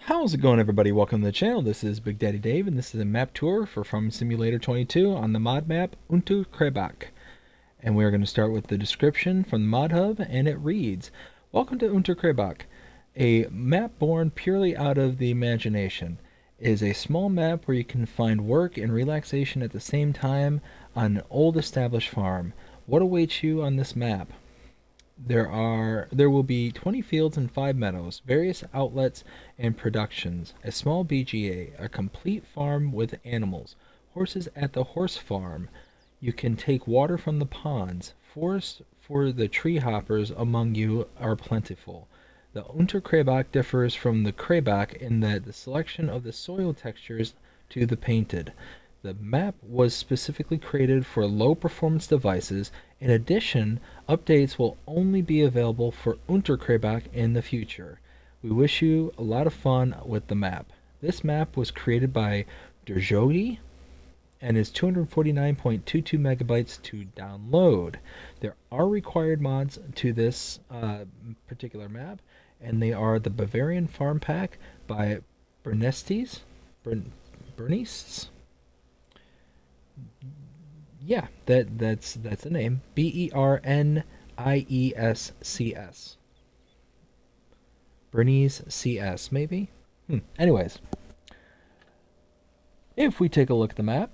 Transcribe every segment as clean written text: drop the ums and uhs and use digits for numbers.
How's it going, everybody? Welcome to the channel. This is Big Daddy Dave, and this is a map tour for Farm Simulator 22 on the mod map Unterkrebach. And we're going to start with the description from the mod hub, and it reads, Welcome to Unterkrebach, a map born purely out of the imagination. It is a small map where you can find work and relaxation at the same time on an old established farm. What awaits you on this map? There will be 20 fields and 5 meadows, various outlets and productions, a small BGA, a complete farm with animals, horses at the horse farm. You can take water from the ponds. Forests for the tree hoppers among you are plentiful. The Unterkrebach differs from the Krebach in that the selection of the soil textures to the painted. The map was specifically created for low-performance devices. In addition, updates will only be available for Unterkrebach in the future. We wish you a lot of fun with the map. This map was created by Derjogi and is 249.22 megabytes to download. There are required mods to this particular map, and they are the Bavarian Farm Pack by Bernistes. Yeah, that's the name. Berniescs. Bernice CS, maybe? Anyways, if we take a look at the map,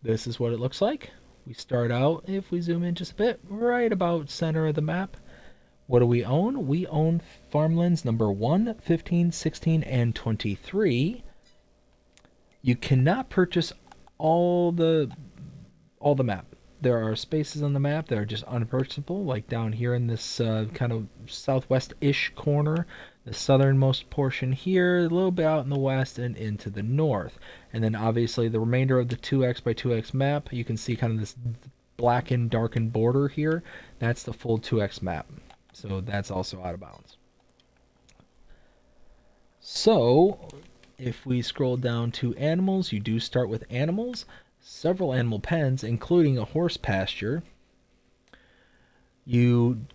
this is what it looks like. We start out, if we zoom in just a bit, right about center of the map. What do we own? We own farmlands number 1, 15, 16, and 23. You cannot purchase all the map. There are spaces on the map that are just unpurchasable, like down here in this kind of southwest-ish corner, the southernmost portion here, a little bit out in the west and into the north. And then obviously the remainder of the 2x by 2x map, you can see kind of this blackened, darkened border here. That's the full 2x map. So that's also out of bounds. So if we scroll down to animals, you do start with animals. Several animal pens, including a horse pasture. You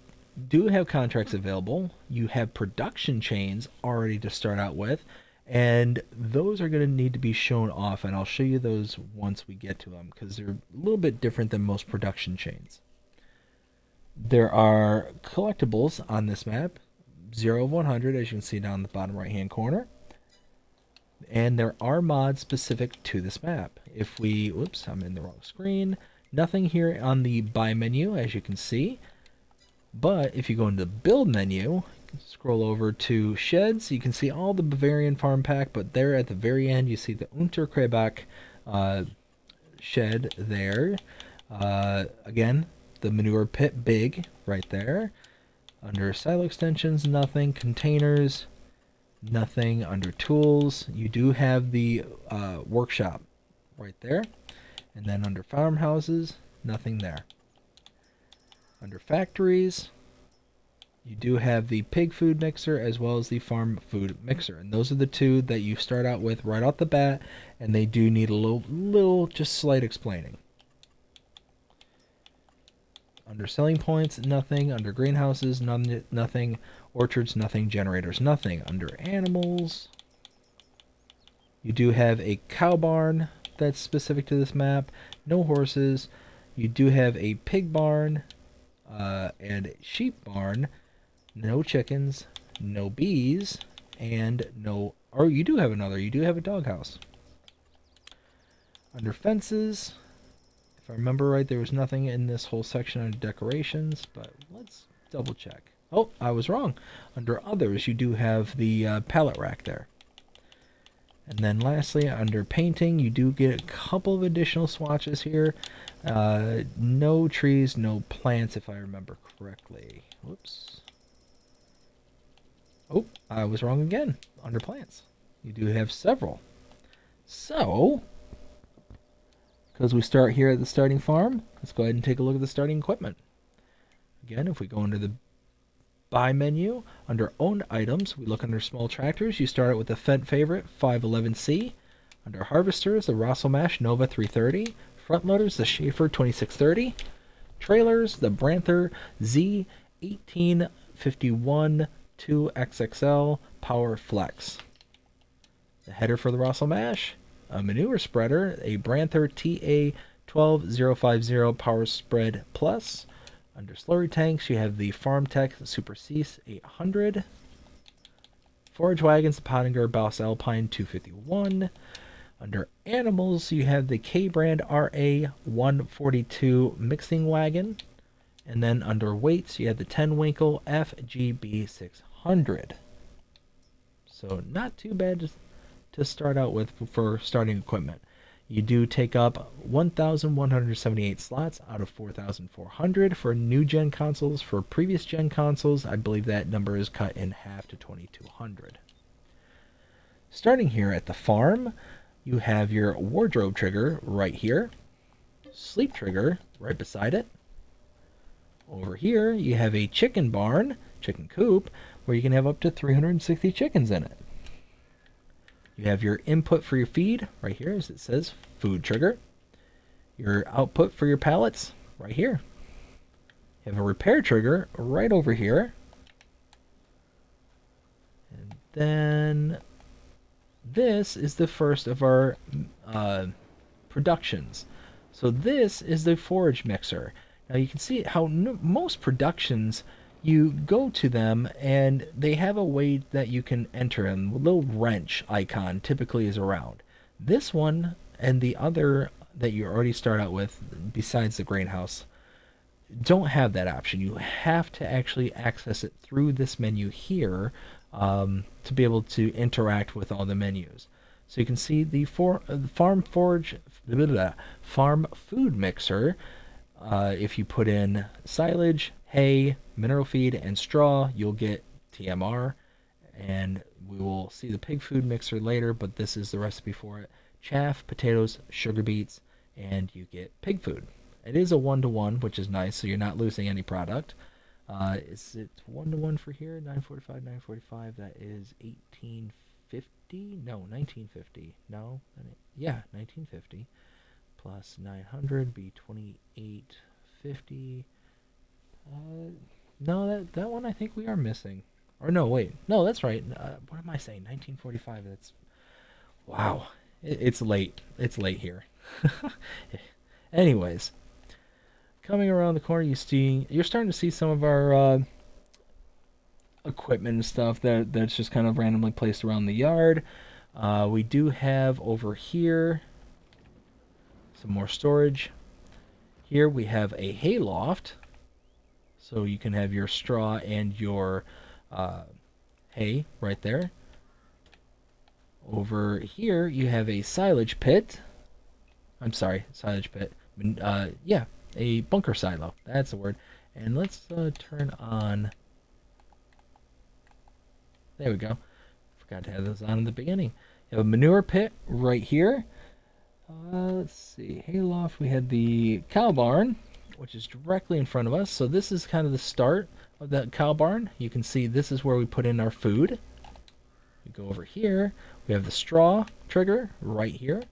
do have contracts available. You have production chains already to start out with, and those are going to need to be shown off, and I'll show you those once we get to them because they're a little bit different than most production chains. There are collectibles on this map, 0 of 100, as you can see down in the bottom right hand corner. And there are mods specific to this map. If we, whoops, I'm in the wrong screen. Nothing here on the buy menu, as you can see. But if you go into the build menu, scroll over to sheds, you can see all the Bavarian Farm Pack, but there at the very end, you see the Unterkrebach shed there. Again, the manure pit big right there. Under silo extensions, nothing. Containers, nothing. Under tools, you do have the workshop right there. And then under farmhouses, nothing there. Under factories, you do have the pig food mixer as well as the farm food mixer. And those are the two that you start out with right off the bat, and they do need a little just slight explaining. Under selling points, nothing. Under greenhouses, nothing. Orchards, nothing. Generators, nothing. Under animals, you do have a cow barn that's specific to this map. No horses. You do have a pig barn and a sheep barn. No chickens. No bees. And no... Or you do have another. You do have a doghouse. Under fences... If I remember right, there was nothing in this whole section under decorations, but let's double check. Oh, I was wrong. Under others, you do have the pallet rack there. And then lastly, under painting, you do get a couple of additional swatches here. No trees, no plants, if I remember correctly. Whoops. Oh, I was wrong again. Under plants, you do have several. So... because we start here at the starting farm, let's go ahead and take a look at the starting equipment. Again, if we go under the buy menu, under owned items, we look under small tractors. You start out with the Fendt favorite 511C. Under harvesters, the Rosselmash Nova 330. Front loaders, the Schaefer 2630. Trailers, the Branther Z 1851 2XXL Power Flex. the header for the Russell Mash, a manure spreader, a Branther TA12050 Power Spread Plus. Under slurry tanks, you have the FarmTech Super Cease 800. Forage wagons, the Pottinger Boss Alpine 251. Under animals, you have the K-Brand RA142 mixing wagon. And then under weights, you have the 10 Winkle FGB 600. So not too bad to start out with for starting equipment. You do take up 1,178 slots out of 4,400 for new gen consoles. For previous gen consoles, I believe that number is cut in half to 2,200. Starting here at the farm, you have your wardrobe trigger right here, sleep trigger right beside it. Over here, you have a chicken barn, chicken coop, where you can have up to 360 chickens in it. You have your input for your feed right here, as it says food trigger. Your output for your pallets right here. You have a repair trigger right over here. And then this is the first of our productions. So this is the forage mixer. Now you can see how most productions, you go to them and they have a way that you can enter in. A little wrench icon typically is around. This one and the other that you already start out with, besides the grain house, don't have that option. You have to actually access it through this menu here to be able to interact with all the menus. So you can see the farm food mixer. If you put in silage, hay, mineral feed, and straw, you'll get TMR, and we will see the pig food mixer later, but this is the recipe for it. Chaff, potatoes, sugar beets, and you get pig food. It is a 1-to-1, which is nice, so you're not losing any product. Is it 1-to-1 for here? 945, 945, that is 1850? No, 1950. No? Yeah, 1950. Plus 900 be 2850. No, that one I think we are missing. Or no, wait. No, that's right. What am I saying? 1945. That's... Wow. It's late. It's late here. Anyways. Coming around the corner, you're starting to see some of our equipment and stuff that's just kind of randomly placed around the yard. We do have over here some more storage. Here we have a hay loft, so you can have your straw and your hay right there. Over here you have a silage pit. I'm sorry, silage pit. Yeah, a bunker silo. That's the word. And let's turn on. There we go. Forgot to have those on in the beginning. You have a manure pit right here. Let's see, hayloft, we had the cow barn, which is directly in front of us. So this is kind of the start of that cow barn. You can see this is where we put in our food. We go over here, we have the straw trigger right here.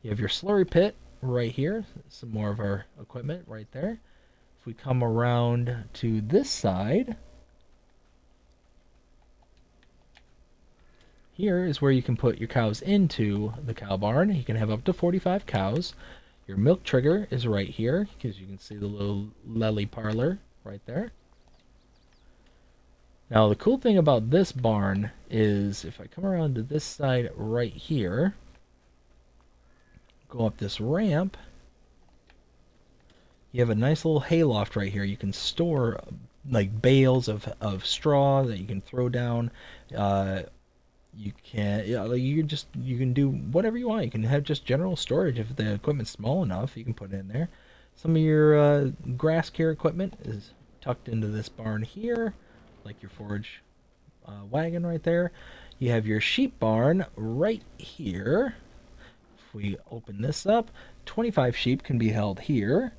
You have your slurry pit right here, some more of our equipment right there. If we come around to this side, here is where you can put your cows into the cow barn. You can have up to 45 cows. Your milk trigger is right here, because you can see the little lily parlor right there. Now the cool thing about this barn is if I come around to this side right here, go up this ramp, you have a nice little hayloft right here. You can store like bales of straw that you can throw down. You can, you can do whatever you want. You can have just general storage if the equipment's small enough. You can put it in there. Some of your grass care equipment is tucked into this barn here, like your forage wagon right there. You have your sheep barn right here. If we open this up, 25 sheep can be held here.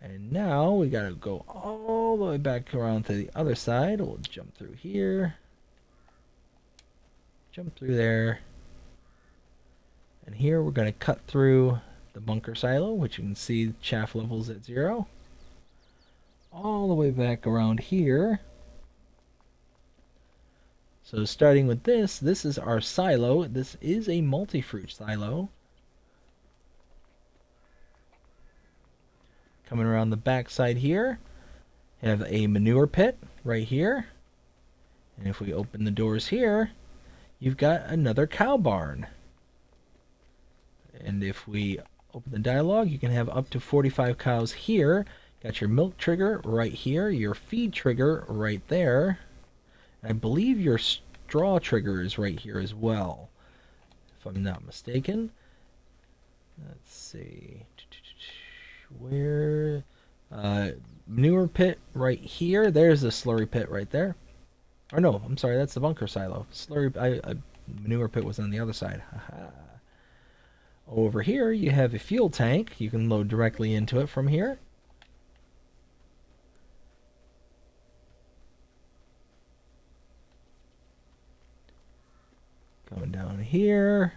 And now we gotta go all the way back around to the other side. We'll jump through here. Jump through there. And here we're going to cut through the bunker silo, which you can see chaff levels at 0. All the way back around here. So starting with this is our silo. This is a multi-fruit silo. Coming around the back side here, have a manure pit right here. And if we open the doors here, you've got another cow barn. And if we open the dialogue, you can have up to 45 cows here. Got your milk trigger right here, your feed trigger right there. And I believe your straw trigger is right here as well, if I'm not mistaken. Let's see. Where? Manure pit right here. There's the slurry pit right there. Or no, I'm sorry, that's the bunker silo. Manure pit was on the other side. Haha. Over here, you have a fuel tank. You can load directly into it from here. Going down here.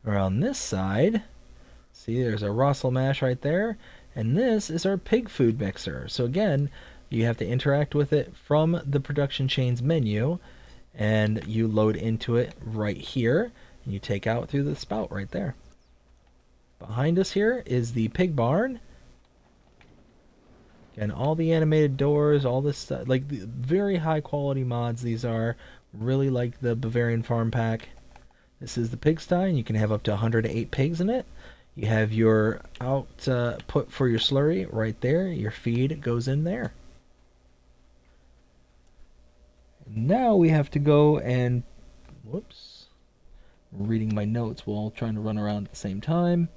Around this side, see there's a Russell mash right there. And this is our pig food mixer. So again, you have to interact with it from the production chains menu. And you load into it right here. And you take out through the spout right there. Behind us here is the pig barn. Again, all the animated doors, all this stuff, like the very high quality mods these are. Really like the Bavarian Farm Pack. This is the pigsty, and you can have up to 108 pigs in it. You have your output for your slurry right there. Your feed goes in there. Now we have to go and, whoops, reading my notes while trying to run around at the same time.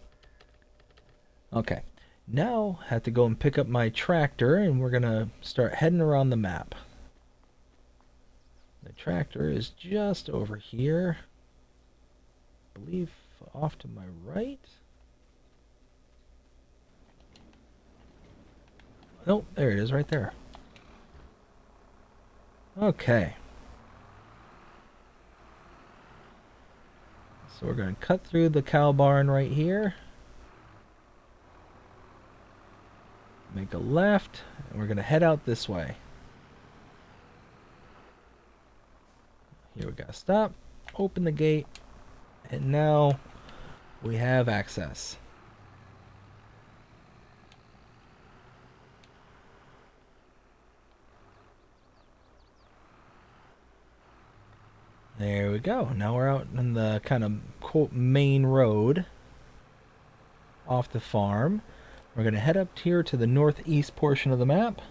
Okay, now I have to go and pick up my tractor, and we're gonna start heading around the map. The tractor is just over here, I believe off to my right. Nope, there it is right there. Okay. So we're going to cut through the cow barn right here. Make a left, and we're going to head out this way. Here we got to stop, open the gate, and now we have access. There we go. Now we're out in the kind of quote main road off the farm. We're going to head up here to the northeast portion of the map.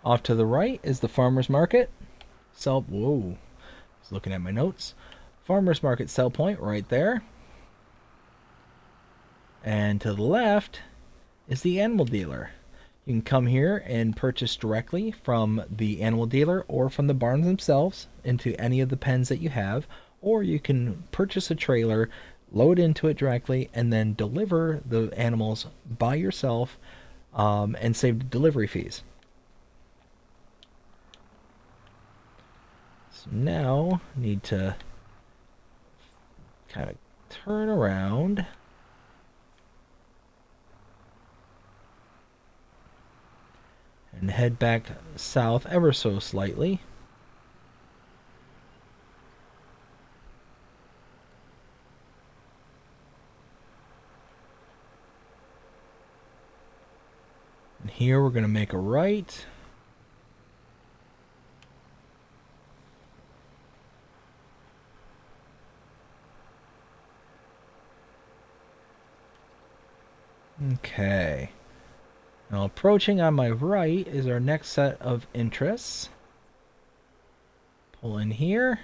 Off to the right is the farmer's market. Whoa. I was looking at my notes. Farmer's Market sell point right there. And to the left is the animal dealer. You can come here and purchase directly from the animal dealer or from the barns themselves into any of the pens that you have, or you can purchase a trailer, load into it directly, and then deliver the animals by yourself and save delivery fees. So now need to kind of turn around and head back south ever so slightly. And here we're going to make a right. Okay. Now approaching on my right is our next set of interests. Pull in here.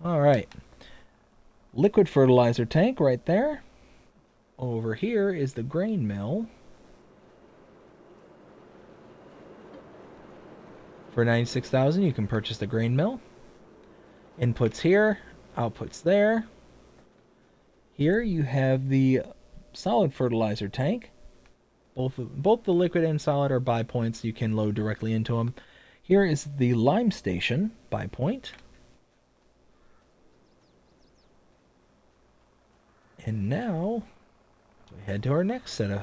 Alright. Liquid fertilizer tank right there. Over here is the grain mill. For $96,000 you can purchase the grain mill. Inputs here, outputs there. Here you have the solid fertilizer tank. Both the liquid and solid are buy points. You can load directly into them. Here is the lime station by point. And now we head to our next set of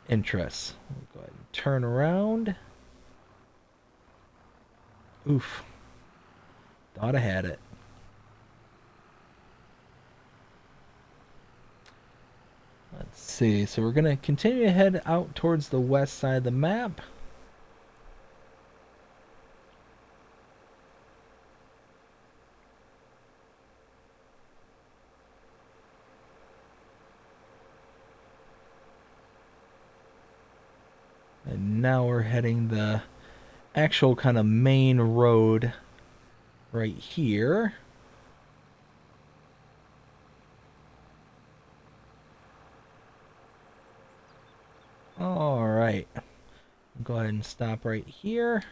interests. We'll go ahead and turn around. Oof. Thought I had it. Let's see. So we're going to continue to head out towards the west side of the map. And now we're heading the actual kind of main road right here. All right. Go ahead and stop right here.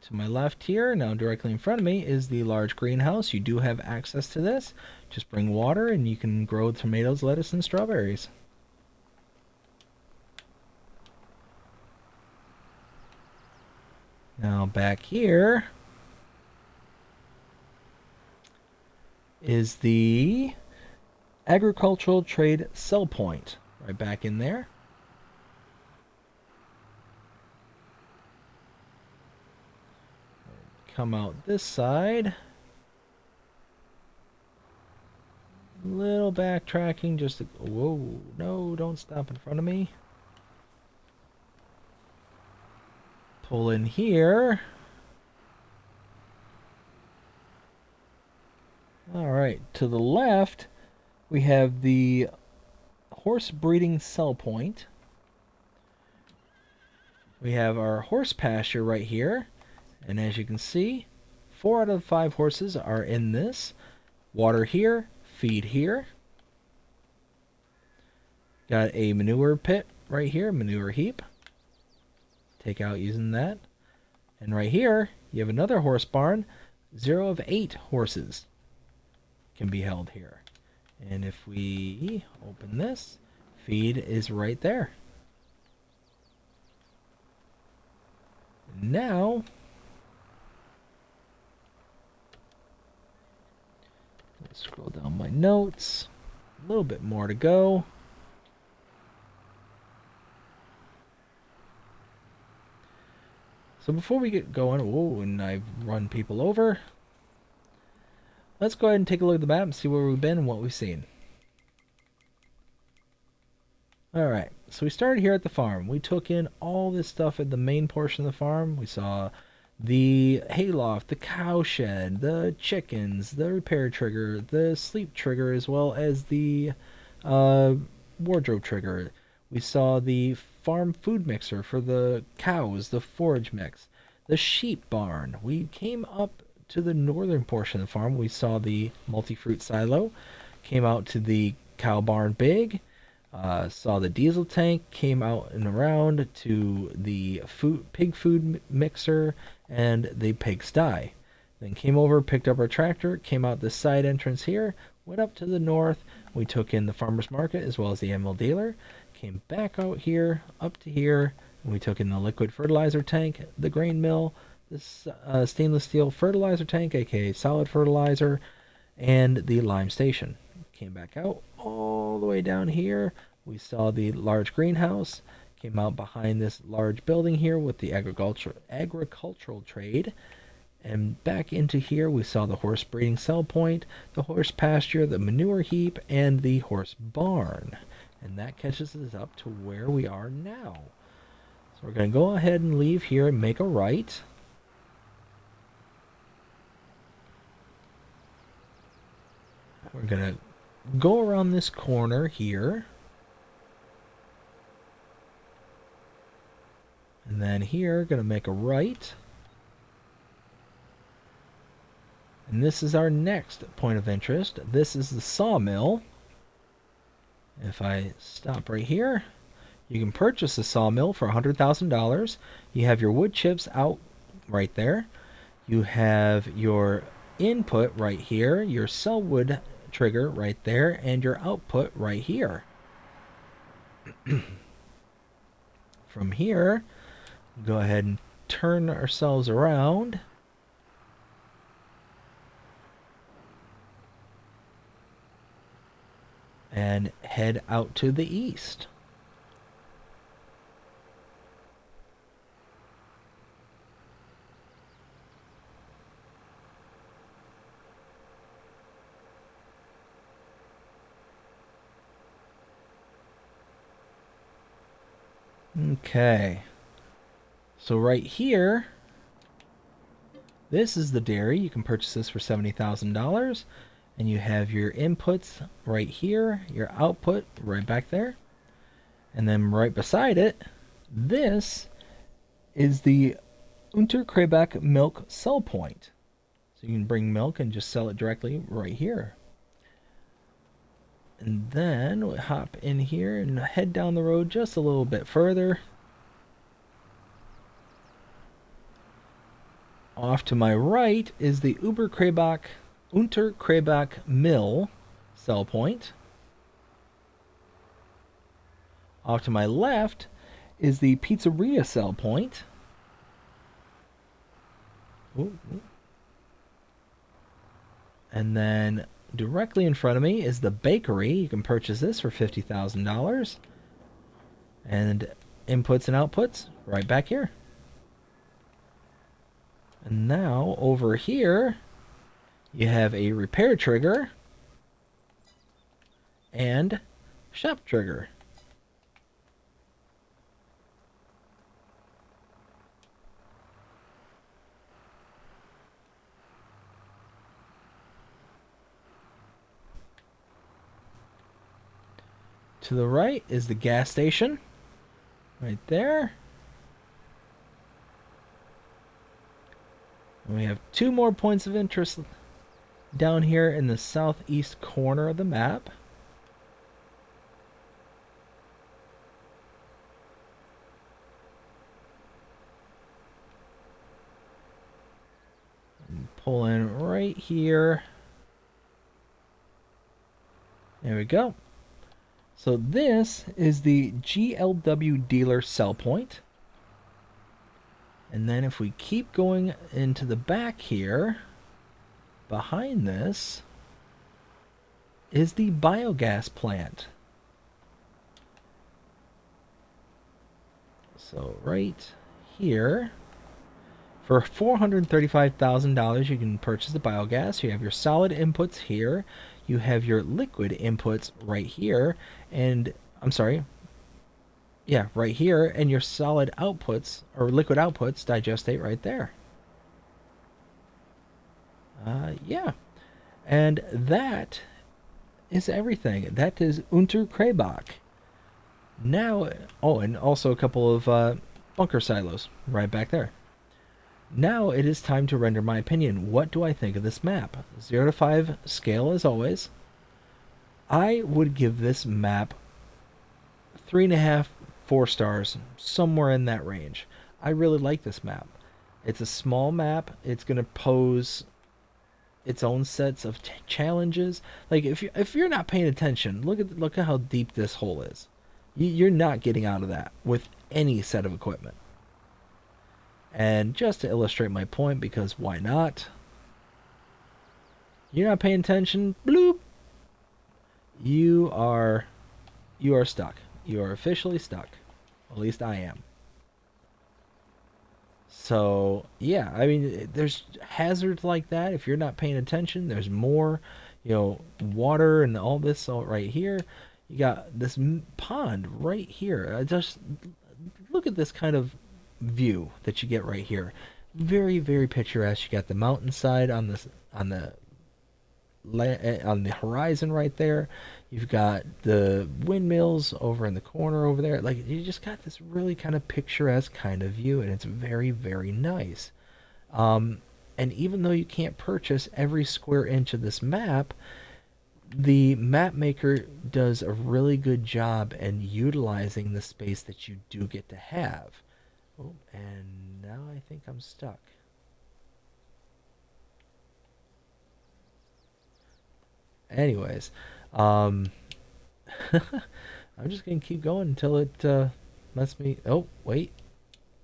To my left here, now directly in front of me, is the large greenhouse. You do have access to this. Just bring water and you can grow tomatoes, lettuce, and strawberries. Now back here is the agricultural trade sell point. Right back in there. Come out this side. Little backtracking just to, whoa, no, don't stop in front of me. Pull in here. All right, to the left, we have the horse breeding sell point. We have our horse pasture right here. And as you can see, 4 out of 5 horses are in this. Water here, feed here. Got a manure pit right here, manure heap. Take out using that. And right here, you have another horse barn. 0 of 8 horses can be held here. And if we open this, feed is right there. Now, let's scroll down my notes. A little bit more to go. So before we get going, whoa, and I've run people over. Let's go ahead and take a look at the map and see where we've been and what we've seen. Alright, so we started here at the farm. We took in all this stuff at the main portion of the farm. We saw the hayloft, the cow shed, the chickens, the repair trigger, the sleep trigger, as well as the wardrobe trigger. We saw the farm food mixer for the cows, the forage mix, the sheep barn. We came up to the northern portion of the farm. We saw the multi-fruit silo, came out to the cow barn big, saw the diesel tank, came out and around to the pig food mixer and the pig sty. Then came over, picked up our tractor, came out the side entrance here, went up to the north. We took in the farmer's market as well as the animal dealer, came back out here, up to here, and we took in the liquid fertilizer tank, the grain mill, this stainless steel fertilizer tank, aka solid fertilizer, and the lime station. Came back out all the way down here. We saw the large greenhouse, came out behind this large building here with the agricultural trade, and back into here we saw the horse breeding sell point, the horse pasture, the manure heap, and the horse barn. And that catches us up to where we are now. So we're going to go ahead and leave here and make a right. We're going to go around this corner here. And then here, going to make a right. And this is our next point of interest. This is the sawmill. If I stop right here, you can purchase a sawmill for $100,000. You have your wood chips out right there. You have your input right here, your sell wood trigger right there, and your output right here. From here, go ahead and turn ourselves around. And head out to the east. Okay. So right here, this is the dairy. You can purchase this for $70,000. And you have your inputs right here, your output right back there. And then right beside it, this is the Unterkrebach milk sell point. So you can bring milk and just sell it directly right here. And then we'll hop in here and head down the road just a little bit further. Off to my right is the Unterkrebach mill sell point. Off to my left is the pizzeria sell point. And then directly in front of me is the bakery. You can purchase this for $50,000. And inputs and outputs right back here. And now over here, you have a repair trigger and shop trigger. To the right is the gas station, right there. And we have two more points of interest down here in the southeast corner of the map. And pull in right here. There we go. So this is the GLW dealer sell point. And then if we keep going into the back here, behind this is the biogas plant. So right here, for $435,000, you can purchase the biogas. You have your solid inputs here. You have your liquid inputs right here. And, I'm sorry, yeah, right here. And your solid outputs, or liquid outputs, digestate right there. Yeah. And that is everything. That is Unterkrebach. Now, oh, and also a couple of bunker silos right back there. Now it is time to render my opinion. What do I think of this map? 0 to 5 scale as always. I would give this map 3.5, 4 stars, somewhere in that range. I really like this map. It's a small map. It's going to pose its own sets of challenges. Like if you're not paying attention, look at how deep this hole is. You're not getting out of that with any set of equipment. And just to illustrate my point, because why not? You're not paying attention, bloop. You are stuck. You are officially stuck. At least I am. So, yeah, I mean, there's hazards like that. If you're not paying attention, there's more, water and all this all right here. You got this pond right here. Just look at this kind of view that you get right here. Very, very picturesque. You got the mountainside on the horizon right there. You've got the windmills over in the corner over there. Like, you just got this really kind of picturesque kind of view, and it's very, very nice. And even though you can't purchase every square inch of this map, the map maker does a really good job in utilizing the space that you do get to have. Oh, and now I think I'm stuck. Anyways, I'm just gonna keep going until it lets me. Oh, wait.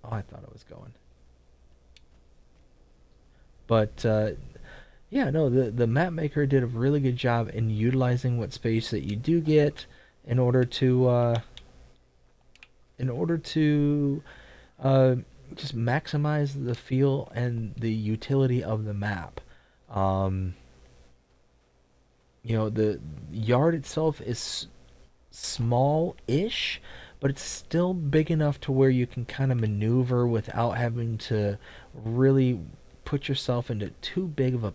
Oh, I thought I was going. But yeah, no, the map maker did a really good job in utilizing what space that you do get in order to in order to uh, just maximize the feel and the utility of the map. Um, the yard itself is small-ish, but it's still big enough to where you can kind of maneuver without having to really put yourself into too big of a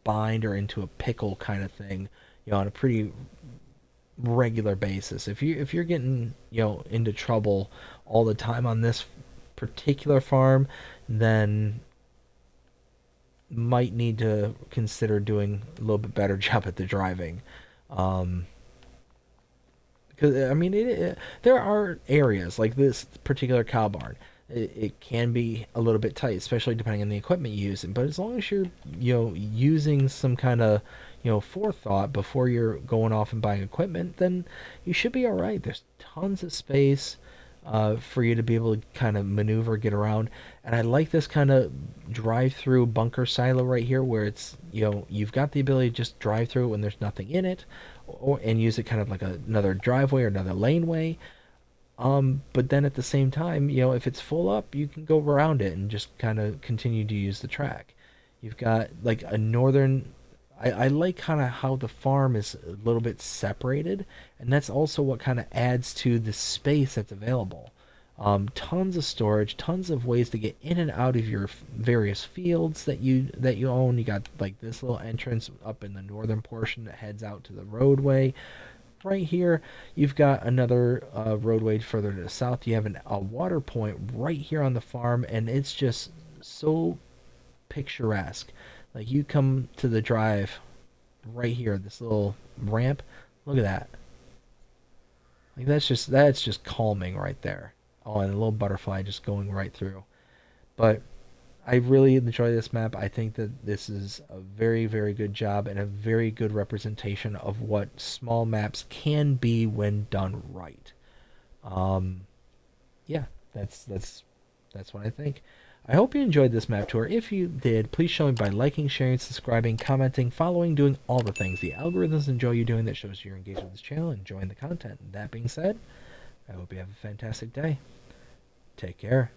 bind or into a pickle kind of thing, on a pretty regular basis. If you're getting, into trouble all the time on this particular farm, then might need to consider doing a little bit better job at the driving. Um, because I mean, there are areas like this particular cow barn. It can be a little bit tight, especially depending on the equipment you use. But as long as you're, using some kind of, forethought before you're going off and buying equipment, then you should be all right. There's tons of space for you to be able to kind of maneuver, get around. And I like this kind of drive-through bunker silo right here, where it's, you've got the ability to just drive through it when there's nothing in it, and use it kind of like another driveway or another laneway. But then at the same time, if it's full up, you can go around it and just kind of continue to use the track. You've got like a northern. I like kind of how the farm is a little bit separated, and that's also what kind of adds to the space that's available. Tons of storage, tons of ways to get in and out of your various fields that you own. You got like this little entrance up in the northern portion that heads out to the roadway. Right here, you've got another roadway further to the south. You have a water point right here on the farm, and it's just so picturesque. Like, you come to the drive right here, this little ramp. Look at that. Like, that's just calming right there. Oh, and a little butterfly just going right through. But I really enjoy this map. I think that this is a very, very good job and a very good representation of what small maps can be when done right. Um, yeah, that's what I think. I hope you enjoyed this map tour. If you did, please show me by liking, sharing, subscribing, commenting, following, doing all the things the algorithms enjoy you doing. That shows you're engaged with this channel and enjoying the content. That being said, I hope you have a fantastic day. Take care.